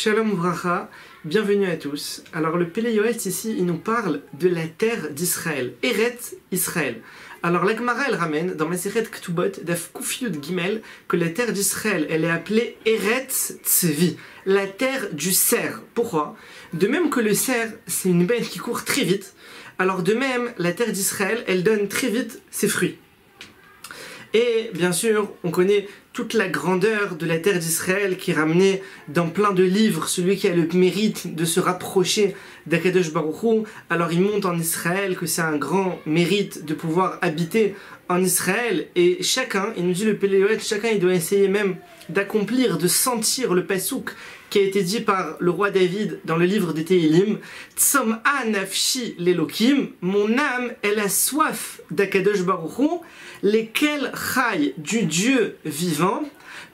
Shalom Uvracha, bienvenue à tous. Alors le Pélé Yoetz ici, il nous parle de la terre d'Israël, Eretz Israël. Alors la Gemara elle ramène dans Masechet Ktubot d'Af Kuf Yud Gimel que la terre d'Israël elle est appelée Eretz Tzvi, la terre du cerf. Pourquoi? De même que le cerf c'est une bête qui court très vite, alors de même la terre d'Israël elle donne très vite ses fruits. Et bien sûr, on connaît toute la grandeur de la terre d'Israël qui est ramenée dans plein de livres, celui qui a le mérite de se rapprocher d'Akadosh Baruch Hu. Alors il monte en Israël, que c'est un grand mérite de pouvoir habiter en Israël. Et chacun, il nous dit le Pélé Yoetz, chacun il doit essayer même d'accomplir, de sentir le pasouk qui a été dit par le roi David dans le livre des Tehillim. Tzom'a nafshi l'Elokim, mon âme elle a soif d'Akadosh Baruch Hu, lesquels chai du Dieu vivant,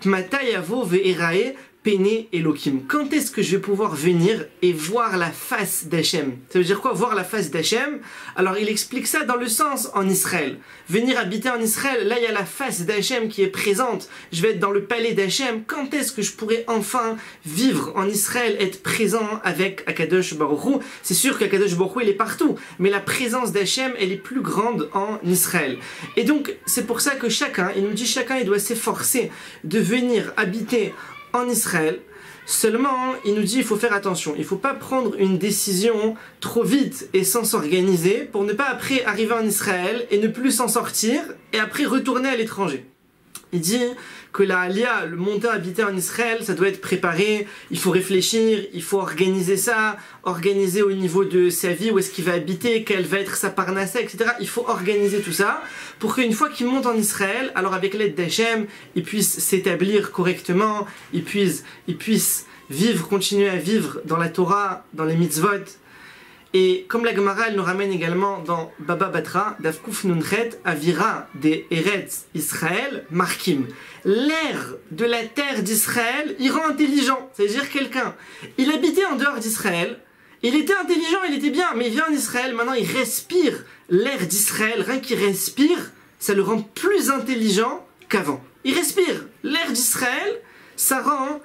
Pmatayavo ve'erae Pene Elokim. Quand est-ce que je vais pouvoir venir et voir la face d'Hachem? Ça veut dire quoi, voir la face d'Hachem? Alors il explique ça dans le sens en Israël. Venir habiter en Israël, là il y a la face d'Hachem qui est présente. Je vais être dans le palais d'Hachem. Quand est-ce que je pourrai enfin vivre en Israël, être présent avec Akadosh Baruch Hu? C'est sûr qu'Akadosh Baruch Hu il est partout, mais la présence d'Hachem elle est plus grande en Israël. Et donc c'est pour ça que chacun, il nous dit chacun il doit s'efforcer de venir habiter en Israël. Seulement, il nous dit il faut faire attention, il ne faut pas prendre une décision trop vite et sans s'organiser pour ne pas après arriver en Israël et ne plus s'en sortir et après retourner à l'étranger. Il dit que la Aliyah, le monter habiter en Israël, ça doit être préparé, il faut réfléchir, il faut organiser ça, organiser au niveau de sa vie, où est-ce qu'il va habiter, quelle va être sa parnassa, etc. Il faut organiser tout ça pour qu'une fois qu'il monte en Israël, alors avec l'aide d'Hachem, il puisse s'établir correctement, il puisse vivre, continuer à vivre dans la Torah, dans les mitzvot. Et comme la Gemara elle nous ramène également dans Baba Batra, Davkuf Nunchet, Avira des Eretz Israël, Markim. L'air de la terre d'Israël, il rend intelligent. C'est-à-dire quelqu'un, il habitait en dehors d'Israël, il était intelligent, il était bien, mais il vient en Israël, maintenant il respire l'air d'Israël, rien qu'il respire, ça le rend plus intelligent qu'avant. Il respire l'air d'Israël, ça rend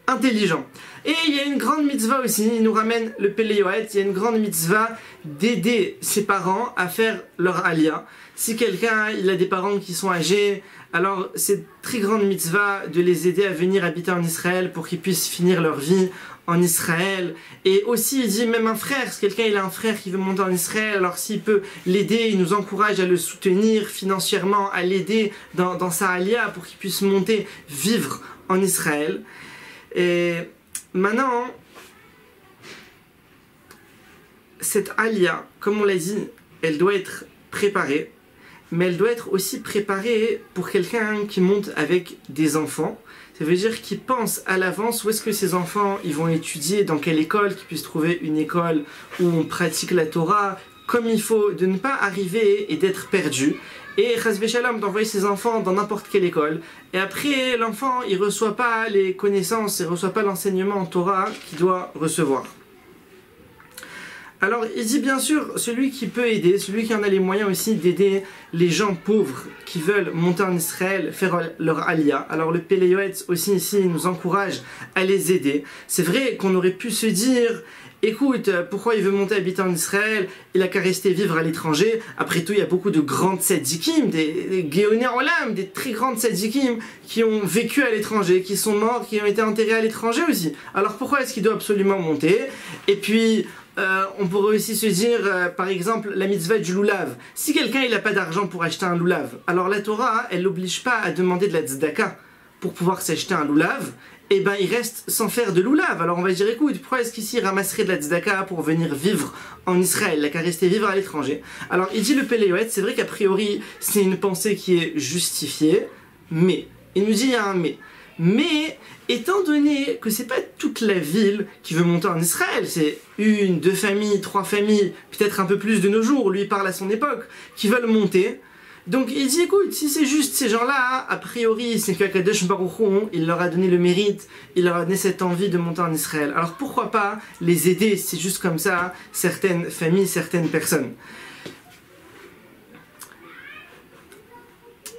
intelligent. Et il y a une grande mitzvah aussi, il nous ramène le Pélé Yoetz, il y a une grande mitzvah d'aider ses parents à faire leur aliyah. Si quelqu'un il a des parents qui sont âgés, alors c'est très grande mitzvah de les aider à venir habiter en Israël pour qu'ils puissent finir leur vie en Israël. Et aussi il dit même un frère, si quelqu'un il a un frère qui veut monter en Israël, alors s'il peut l'aider, il nous encourage à le soutenir financièrement, à l'aider dans sa aliyah pour qu'il puisse monter, vivre en Israël. Et maintenant, cette aliyah, comme on l'a dit, elle doit être préparée, mais elle doit être aussi préparée pour quelqu'un qui monte avec des enfants. Ça veut dire qu'il pense à l'avance où est-ce que ces enfants ils vont étudier, dans quelle école, qu'ils puissent trouver une école où on pratique la Torah comme il faut, de ne pas arriver et d'être perdu. Et Chas v'Shalom d'envoyer ses enfants dans n'importe quelle école. Et après, l'enfant, il ne reçoit pas les connaissances, il ne reçoit pas l'enseignement en Torah qu'il doit recevoir. Alors, il dit bien sûr, celui qui peut aider, celui qui en a les moyens aussi d'aider les gens pauvres qui veulent monter en Israël, faire leur aliyah. Alors, le Pélé Yoetz aussi ici nous encourage à les aider. C'est vrai qu'on aurait pu se dire, écoute, pourquoi il veut monter habiter en Israël? Il a qu'à rester vivre à l'étranger. Après tout, il y a beaucoup de grandes tzadikim, des Géoné Olam, des très grandes tzadikim qui ont vécu à l'étranger, qui sont morts, qui ont été enterrés à l'étranger aussi. Alors pourquoi est-ce qu'il doit absolument monter? Et puis, on pourrait aussi se dire, par exemple, la mitzvah du loulav. Si quelqu'un il n'a pas d'argent pour acheter un loulav, alors la Torah, elle l'oblige pas à demander de la tzedaka pour pouvoir s'acheter un loulav. Et ben il reste sans faire de loulav. Alors on va dire écoute, pourquoi est-ce qu'ici il ramasserait de la tzedaka pour venir vivre en Israël, il n'a qu'à rester vivre à l'étranger? Alors il dit le Pélé Yoetz, c'est vrai qu'a priori c'est une pensée qui est justifiée, mais, il nous dit il y a un mais. Mais, étant donné que c'est pas toute la ville qui veut monter en Israël, c'est une, deux familles, trois familles, peut-être un peu plus de nos jours, lui il parle à son époque, qui veulent monter. Donc il dit écoute, si c'est juste ces gens-là, a priori c'est qu'Akadosh Baruch Hu, il leur a donné le mérite, il leur a donné cette envie de monter en Israël. Alors pourquoi pas les aider, c'est juste comme ça, certaines familles, certaines personnes.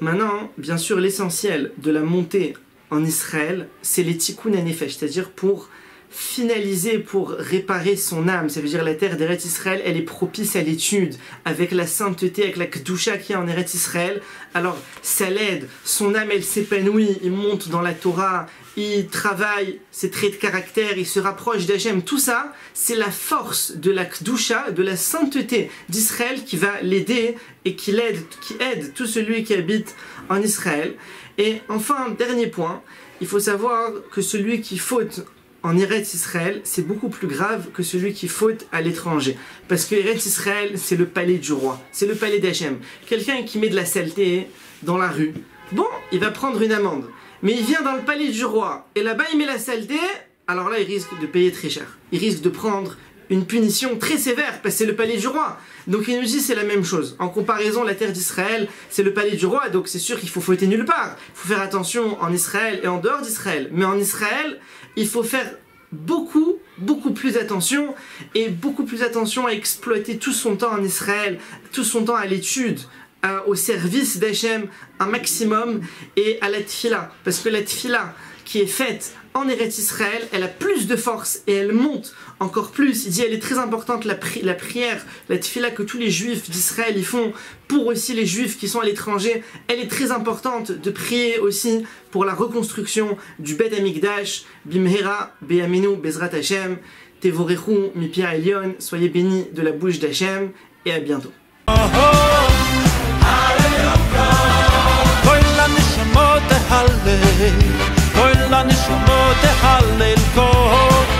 Maintenant, bien sûr, l'essentiel de la montée en Israël, c'est les tikkun hanefesh, c'est-à-dire pour finalisée pour réparer son âme. Ça veut dire la terre d'Eretz Israël, elle est propice à l'étude, avec la sainteté, avec la Kedusha qui est en Eretz Israël. Alors ça l'aide, son âme elle s'épanouit, il monte dans la Torah, il travaille ses traits de caractère, il se rapproche d'Hachem. Tout ça, c'est la force de la Kedusha, de la sainteté d'Israël qui va l'aider et qui aide tout celui qui habite en Israël. Et enfin, dernier point, il faut savoir que celui qui faute en Eretz Israël, c'est beaucoup plus grave que celui qui faute à l'étranger. Parce que Eretz Israël, c'est le palais du roi, c'est le palais d'Hachem. Quelqu'un qui met de la saleté dans la rue, bon, il va prendre une amende. Mais il vient dans le palais du roi, et là-bas il met la saleté, alors là il risque de payer très cher. Il risque de prendre une punition très sévère, parce que c'est le palais du roi. Donc il nous dit c'est la même chose. En comparaison, la terre d'Israël, c'est le palais du roi, donc c'est sûr qu'il faut fauter nulle part. Il faut faire attention en Israël et en dehors d'Israël. Mais en Israël, il faut faire beaucoup plus attention, et beaucoup plus attention à exploiter tout son temps en Israël, tout son temps à l'étude, au service d'Hachem, un maximum, et à la tfila. Parce que la tfila qui est faite en Eretz Israël, elle a plus de force et elle monte encore plus. Il dit elle est très importante, la prière, la tfila que tous les juifs d'Israël y font, pour aussi les juifs qui sont à l'étranger. Elle est très importante de prier aussi pour la reconstruction du Bet Amikdash. Bimhera, Beyaminu, Bezrat Hashem, Tevorechu, Mipia Elion. Soyez bénis de la bouche d'Hachem et à bientôt. כל הנשמות הלל כל